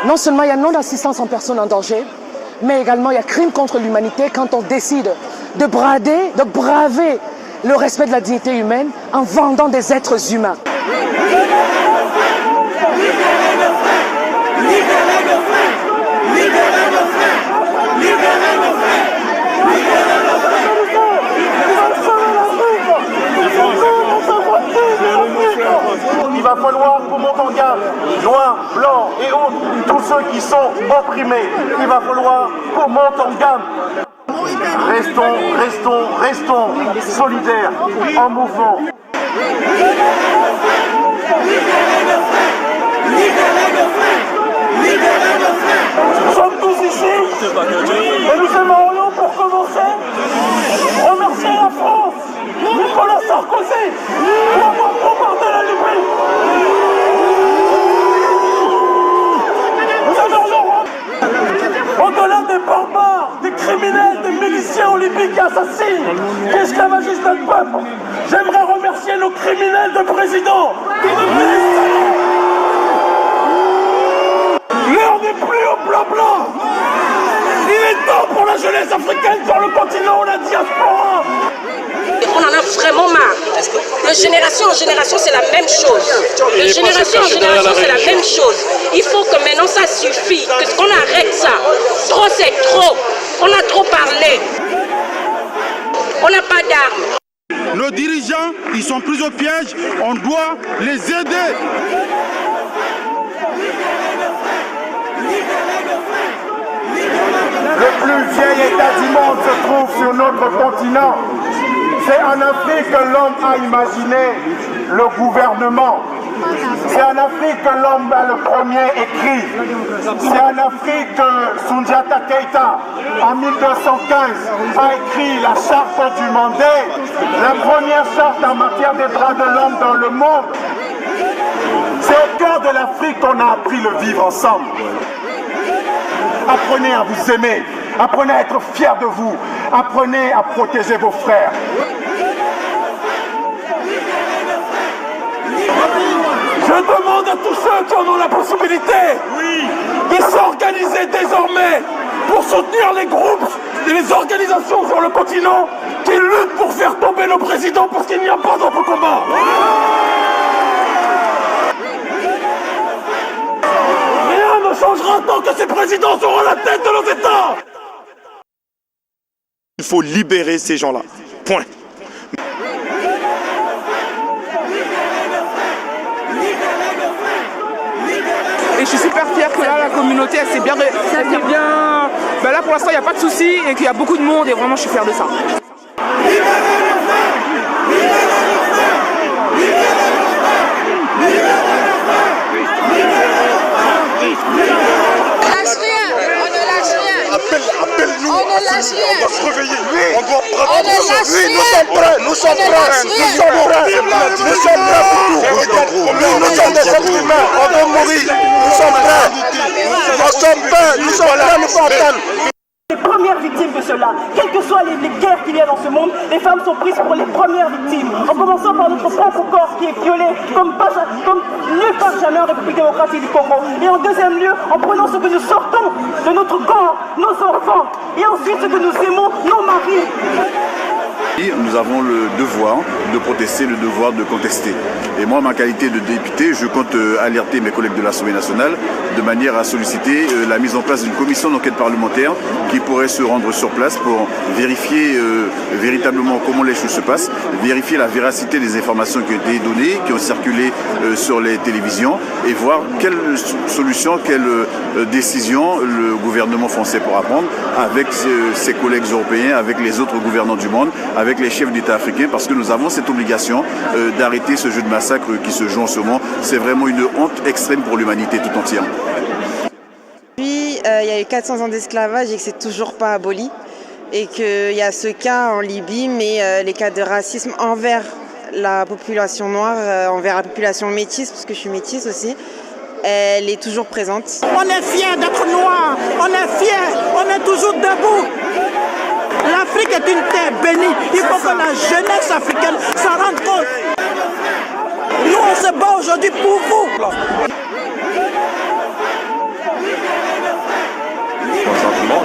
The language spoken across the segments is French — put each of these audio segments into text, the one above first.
Non seulement il y a non-assistance en personne en danger, mais également il y a crime contre l'humanité quand on décide de braver le respect de la dignité humaine en vendant des êtres humains. Il va falloir qu'on monte en gamme, noirs, blancs et autres, tous ceux qui sont opprimés. Il va falloir qu'on monte en gamme. Restons solidaires, en mouvement. Nous sommes tous ici et nous aimerions pour commencer remercier la France, Nicolas Sarkozy, pour avoir bombardé la Libye. Nous aimerions, au-delà des barbares, des criminels, des miliciens en Libye qui assassinent, qui esclavagisent notre peuple, j'aimerais remercier nos criminels de président qui ne blessent. L'heure n'est plus au blanc-blanc. Il est temps pour la jeunesse africaine sur le continent, la diaspora. On en a vraiment marre. De génération en génération, c'est la même chose. De génération en génération, c'est la même chose. Il faut que maintenant ça suffit, qu'on arrête ça. Trop, c'est trop. On a trop parlé. On n'a pas d'armes. Nos dirigeants, ils sont pris au piège. On doit les aider. Le plus vieil État du monde se trouve sur notre continent. C'est en Afrique que l'homme a imaginé le gouvernement. C'est en Afrique que l'homme a le premier écrit. C'est en Afrique que Soundiata Keita, en 1215, a écrit la charte du Mandé, la première charte en matière des droits de l'homme dans le monde. C'est au cœur de l'Afrique qu'on a appris le vivre ensemble. Apprenez à vous aimer, apprenez à être fiers de vous, apprenez à protéger vos frères. Je demande à tous ceux qui en ont la possibilité de s'organiser désormais pour soutenir les groupes et les organisations sur le continent qui luttent pour faire tomber le président parce qu'il n'y a pas d'autre combat. Rien ne changera tant que ces présidents seront à la tête de nos États. Il faut libérer ces gens-là. Point. Et je suis super fier que là, la communauté, elle s'est bien... Ben là, pour l'instant, il n'y a pas de souci et qu'il y a beaucoup de monde et vraiment, je suis fier de ça. Appelle-nous, on ne lâche rien. On doit se réveiller, on doit prendre on ne lâche rien. Nous sommes des êtres humains, on doit mourir, nous sommes prêts, nous sommes attendre. Les premières victimes de cela, quelles que soient les guerres qu'il y a dans ce monde, les femmes sont prises pour les premières victimes. En commençant par notre propre corps qui est violé comme nulle part jamais en République démocratique du Congo. Et en deuxième lieu, en prenant ce que nous sortons de notre corps, nos enfants, et ensuite ce que nous aimons, nos maris. Nous avons le devoir de protester, le devoir de contester. Et moi, en ma qualité de député, je compte alerter mes collègues de l'Assemblée nationale de manière à solliciter la mise en place d'une commission d'enquête parlementaire qui pourrait se rendre sur place pour vérifier véritablement comment les choses se passent, vérifier la véracité des informations qui ont été données, qui ont circulé sur les télévisions et voir quelle solution, quelle décision le gouvernement français pourra prendre avec ses collègues européens, avec les autres gouvernants du monde, avec les chefs d'État africains, parce que nous avons cette obligation d'arrêter ce jeu de massacre qui se joue en ce moment. C'est vraiment une honte extrême pour l'humanité tout entière. Puis, il y a eu 400 ans d'esclavage et que c'est toujours pas aboli. Et qu'il y a ce cas en Libye, mais les cas de racisme envers la population noire, envers la population métisse, parce que je suis métisse aussi, elle est toujours présente. On est fiers d'être noirs, on est fiers, on est toujours debout. L'Afrique est une terre bénie. Il faut que la jeunesse africaine s'en rende compte. Nous, on se bat aujourd'hui pour vous.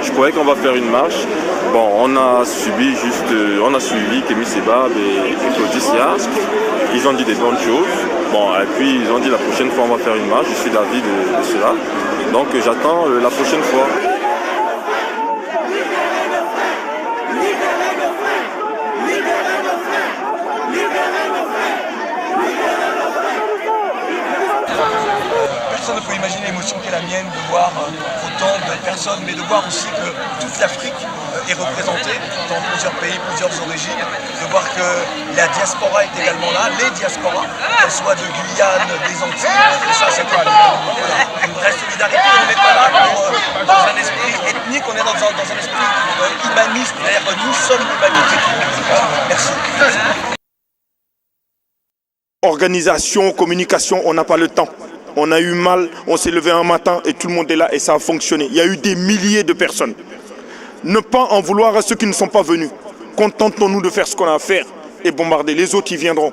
Je croyais qu'on va faire une marche. Bon, on a suivi Kémy Sebab et Claudie Sia. Ils ont dit des bonnes choses. Bon, et puis ils ont dit la prochaine fois on va faire une marche. Je suis d'avis de cela. Donc j'attends la prochaine fois. Personne ne peut imaginer l'émotion qu'est la mienne de voir autant de personnes, mais de voir aussi que toute l'Afrique est représentée dans plusieurs pays, plusieurs origines, de voir que la diaspora est également là, les diasporas, qu'elles soient de Guyane, des Antilles, et ça c'est une vraie solidarité. On n'est pas là dans un esprit ethnique, on est dans un esprit humaniste, c'est-à-dire que nous sommes l'humanité. Merci. Organisation, communication, on n'a pas le temps. On a eu mal, on s'est levé un matin et tout le monde est là et ça a fonctionné. Il y a eu des milliers de personnes. Ne pas en vouloir à ceux qui ne sont pas venus. Contentons-nous de faire ce qu'on a à faire et bombarder. Les autres, ils viendront.